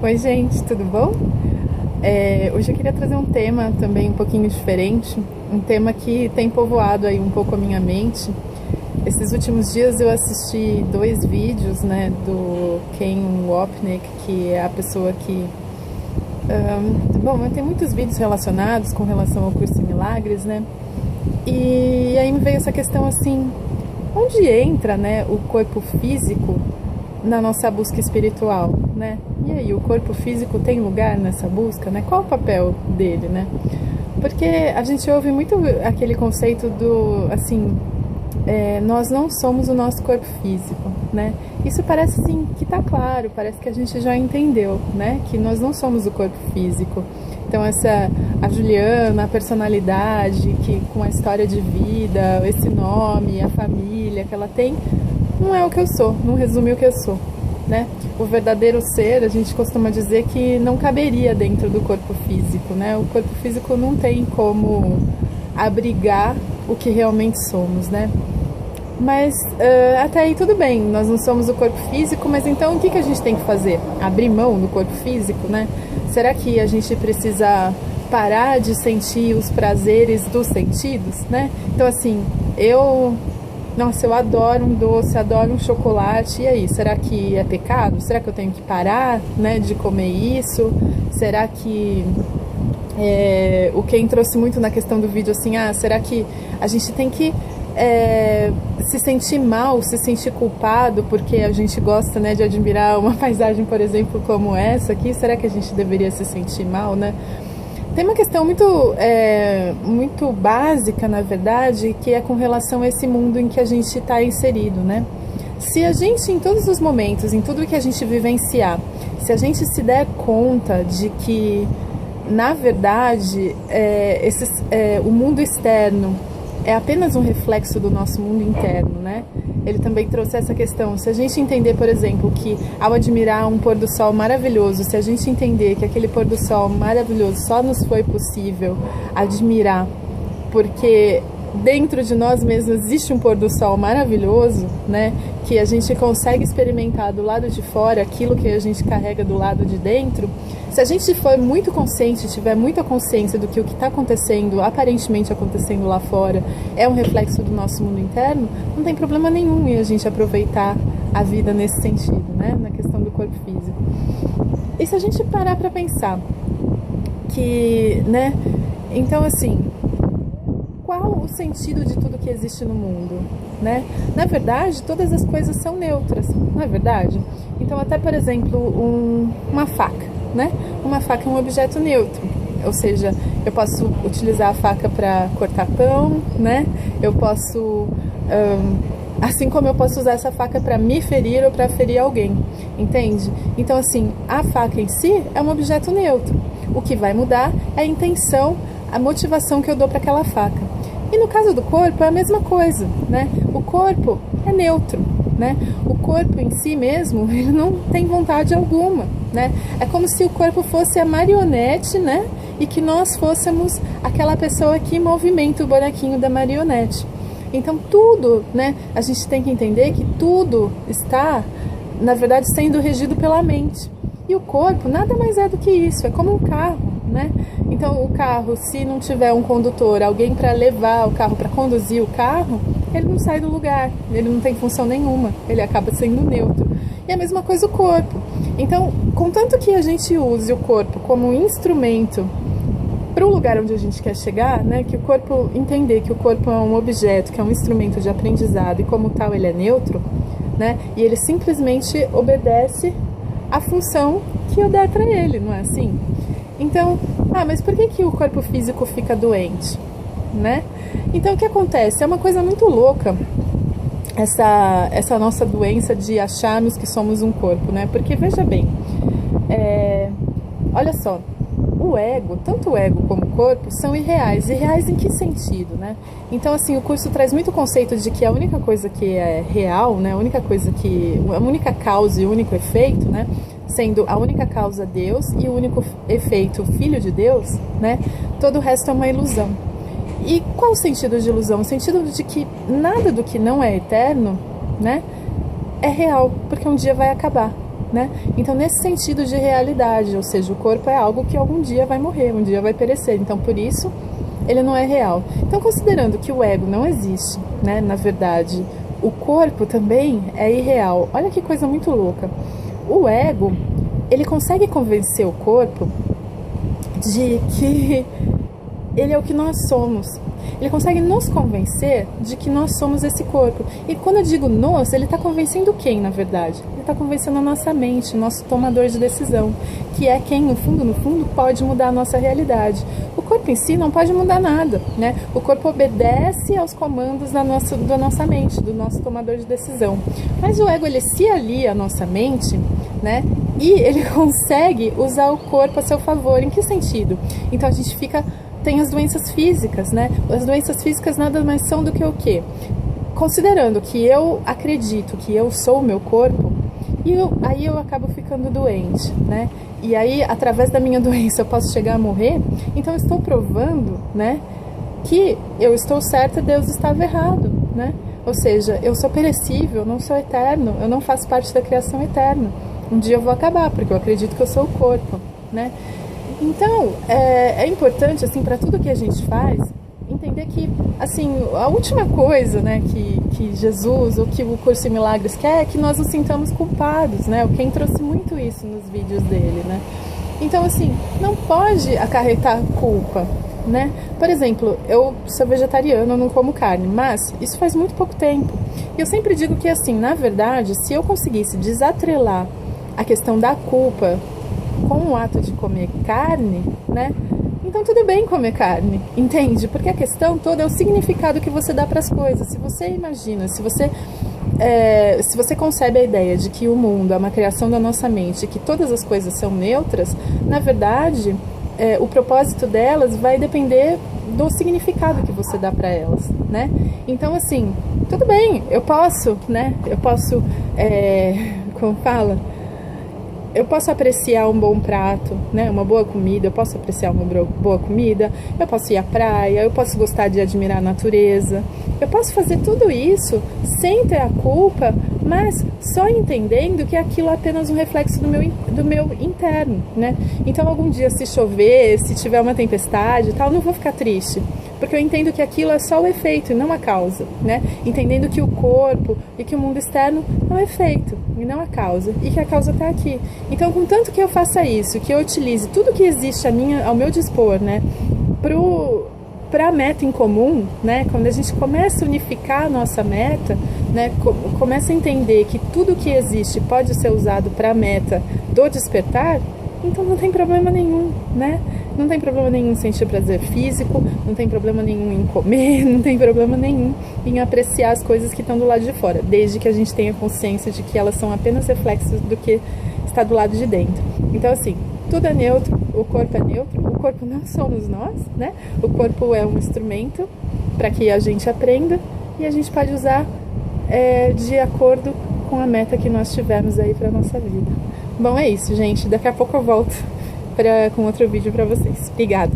Oi, gente, tudo bom? Hoje eu queria trazer um tema também um pouquinho diferente, um tema que tem povoado aí um pouco a minha mente. Esses últimos dias eu assisti 2 vídeos, né, do Ken Wapnick, que é a pessoa que... bom, tem muitos vídeos relacionados com relação ao curso em milagres, né? E aí me veio essa questão assim, onde entra, né, o corpo físico na nossa busca espiritual, né? E aí, o corpo físico tem lugar nessa busca, né? Qual o papel dele, né? Porque a gente ouve muito aquele conceito do, assim, nós não somos o nosso corpo físico, né? Isso parece, assim, que tá claro, parece que a gente já entendeu, né? Que nós não somos o corpo físico. Então, a Juliana, a personalidade, que com a história de vida, esse nome, a família que ela tem, não é o que eu sou, não resume o que eu sou, né? O verdadeiro ser, a gente costuma dizer que não caberia dentro do corpo físico, né? O corpo físico não tem como abrigar o que realmente somos, né? Mas até aí tudo bem, nós não somos o corpo físico, mas então o que a gente tem que fazer? Abrir mão do corpo físico, né? Será que a gente precisa parar de sentir os prazeres dos sentidos, né? Então assim, nossa, eu adoro um doce, adoro um chocolate, e aí, será que é pecado? Será que eu tenho que parar, né, de comer isso? Será que o Ken trouxe muito na questão do vídeo assim, será que a gente tem que se sentir mal, se sentir culpado porque a gente gosta, né, de admirar uma paisagem, por exemplo, como essa aqui? Será que a gente deveria se sentir mal, né? Tem uma questão muito básica, na verdade, que é com relação a esse mundo em que a gente está inserido, né? Se a gente, em todos os momentos, em tudo que a gente vivenciar, se a gente se der conta de que, na verdade, o mundo externo é apenas um reflexo do nosso mundo interno, né? Ele também trouxe essa questão. Se a gente entender, por exemplo, que ao admirar um pôr do sol maravilhoso, se a gente entender que aquele pôr do sol maravilhoso só nos foi possível admirar porque dentro de nós mesmos existe um pôr do sol maravilhoso, né? Que a gente consegue experimentar do lado de fora aquilo que a gente carrega do lado de dentro. Se a gente for muito consciente, tiver muita consciência do que o que está acontecendo, aparentemente acontecendo lá fora, é um reflexo do nosso mundo interno, não tem problema nenhum em a gente aproveitar a vida nesse sentido, né? Na questão do corpo físico. E se a gente parar para pensar que, né? Então, assim, qual o sentido de tudo que existe no mundo, né? Na verdade, todas as coisas são neutras, não é verdade? Então, até, por exemplo, uma faca, né? Uma faca é um objeto neutro, ou seja, eu posso utilizar a faca para cortar pão, né? Eu posso, assim como eu posso usar essa faca para me ferir ou para ferir alguém, entende? Então, assim, a faca em si é um objeto neutro. O que vai mudar é a intenção, a motivação que eu dou para aquela faca. E no caso do corpo é a mesma coisa, né? O corpo é neutro, né? O corpo em si mesmo, ele não tem vontade alguma, né? É como se o corpo fosse a marionete, né? E que nós fôssemos aquela pessoa que movimenta o bonequinho da marionete. Então tudo, né? A gente tem que entender que tudo está, na verdade, sendo regido pela mente. E o corpo nada mais é do que isso, é como um carro, né? Então o carro, se não tiver um condutor, alguém para levar o carro, para conduzir o carro, ele não sai do lugar, ele não tem função nenhuma, ele acaba sendo neutro. E a mesma coisa o corpo. Então, contanto que a gente use o corpo como um instrumento para o lugar onde a gente quer chegar, né? Que o corpo, entender que o corpo é um objeto, que é um instrumento de aprendizado e como tal ele é neutro, né? E ele simplesmente obedece a função que eu der para ele, não é assim? Então, mas por que o corpo físico fica doente, né? Então, o que acontece? É uma coisa muito louca essa nossa doença de acharmos que somos um corpo, né? Porque, veja bem, olha só, o ego, tanto o ego como o corpo, são irreais. Irreais em que sentido, né? Então, assim, o curso traz muito conceito de que a única coisa que é real, né? A única causa e o único efeito, né? Sendo a única causa Deus e o único efeito Filho de Deus, né? Todo o resto é uma ilusão. E qual o sentido de ilusão? O sentido de que nada do que não é eterno, né, é real, porque um dia vai acabar, né? Então, nesse sentido de realidade, ou seja, o corpo é algo que algum dia vai morrer, um dia vai perecer. Então, por isso, ele não é real. Então, considerando que o ego não existe, né? Na verdade, o corpo também é irreal. Olha que coisa muito louca. O ego, ele consegue convencer o corpo de que ele é o que nós somos. Ele consegue nos convencer de que nós somos esse corpo. E quando eu digo nós, ele está convencendo quem, na verdade? Ele está convencendo a nossa mente, o nosso tomador de decisão, que é quem, no fundo, pode mudar a nossa realidade. O corpo em si não pode mudar nada, né? O corpo obedece aos comandos da nossa mente, do nosso tomador de decisão. Mas o ego, ele se alia à nossa mente, né? E ele consegue usar o corpo a seu favor. Em que sentido? Então a gente tem as doenças físicas, né? As doenças físicas nada mais são do que o quê? Considerando que eu acredito que eu sou o meu corpo, aí eu acabo ficando doente, né? E aí, através da minha doença, eu posso chegar a morrer. Então, eu estou provando, né, que eu estou certa e Deus estava errado, né? Ou seja, eu sou perecível, eu não sou eterno, eu não faço parte da criação eterna. Um dia eu vou acabar, porque eu acredito que eu sou o corpo, né? Então, é importante, assim, para tudo que a gente faz, entender que, assim, a última coisa, né, que Jesus ou que o Curso em Milagres quer é que nós nos sintamos culpados, né? O Ken trouxe muito isso nos vídeos dele, né? Então, assim, não pode acarretar culpa, né? Por exemplo, eu sou vegetariana, eu não como carne, mas isso faz muito pouco tempo. E eu sempre digo que, assim, na verdade, se eu conseguisse desatrelar a questão da culpa com o ato de comer carne, né? Então tudo bem comer carne, entende? Porque a questão toda é o significado que você dá para as coisas. Se você imagina, se você concebe a ideia de que o mundo é uma criação da nossa mente, que todas as coisas são neutras, na verdade, o propósito delas vai depender do significado que você dá para elas, né? Então, assim, tudo bem, eu posso, né? Como fala? Eu posso apreciar um bom prato, né? Uma boa comida, eu posso apreciar uma boa comida, eu posso ir à praia, eu posso gostar de admirar a natureza, eu posso fazer tudo isso sem ter a culpa, mas só entendendo que aquilo é apenas um reflexo do meu interno, né? Então, algum dia, se chover, se tiver uma tempestade e tal, eu não vou ficar triste, porque eu entendo que aquilo é só o efeito e não a causa, né? Entendendo que o corpo e que o mundo externo é o efeito e não a causa, e que a causa está aqui. Então, contanto que eu faça isso, que eu utilize tudo que existe ao meu dispor, né, para a meta em comum, né, quando a gente começa a unificar a nossa meta, né, começa a entender que tudo que existe pode ser usado para a meta do despertar, então não tem problema nenhum, né? Não tem problema nenhum em sentir prazer físico, não tem problema nenhum em comer, não tem problema nenhum em apreciar as coisas que estão do lado de fora, desde que a gente tenha consciência de que elas são apenas reflexos do que está do lado de dentro. Então, assim, tudo é neutro, o corpo é neutro, o corpo não somos nós, né? O corpo é um instrumento para que a gente aprenda e a gente pode usar de acordo com a meta que nós tivermos aí para nossa vida. Bom, é isso, gente. Daqui a pouco eu volto com outro vídeo para vocês. Obrigada!